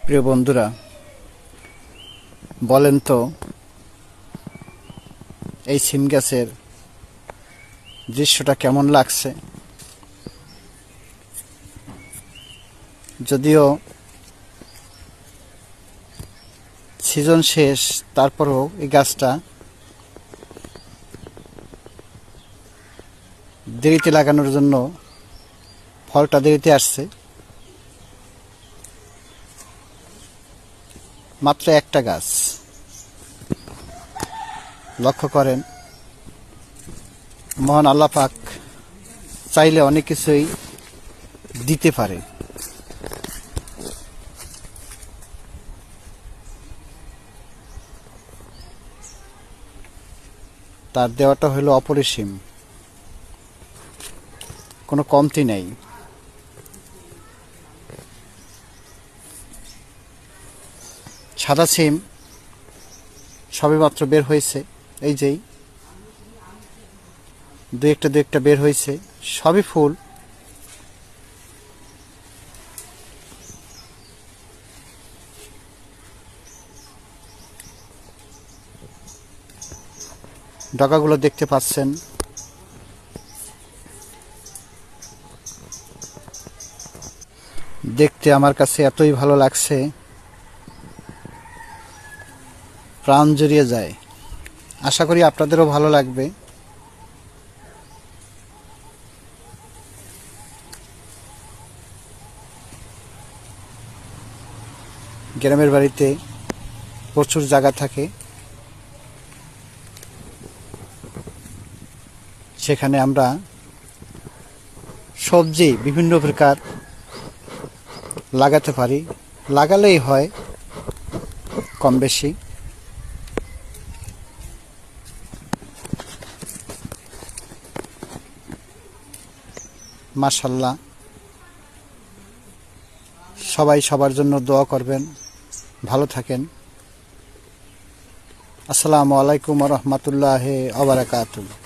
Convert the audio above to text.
প্রিয় বন্ধুরা, বলেন তো এই সিম গাছের দৃশ্যটা কেমন লাগছে? যদিও সিজন শেষ, তারপরেও এই গাছটা দেরিতে লাগানোর জন্য ফলটা দেরিতে আসছে। মাত্র একটা গাছ, লক্ষ্য করেন মহান আল্লাহ পাক চাইলে অনেক কিছুই দিতে পারে। তার দেওয়াটা হলো অপরিসীম, কোনো কমতি নেই। সাদা সিম সবেমাত্র বের হয়েছে, এই যেই দু একটা বের হয়েছে, সবই ফুল। ডগাগুলো দেখতে পাচ্ছেন, দেখতে আমার কাছে এতই ভালো লাগছে, প্রাণ জুড়িয়ে যায়। আশা করি আপনাদেরও ভালো লাগবে। গ্রামের বাড়িতে প্রচুর জায়গা থাকে, সেখানে আমরা সবজি বিভিন্ন প্রকার লাগাতে পারি, লাগালেই হয় কম বেশি। মাশাআল্লাহ, সবাই সবার জন্য দোয়া করবেন, ভালো থাকেন। আসসালামু আলাইকুম ওয়া রাহমাতুল্লাহি ওয়া বারাকাতুহু।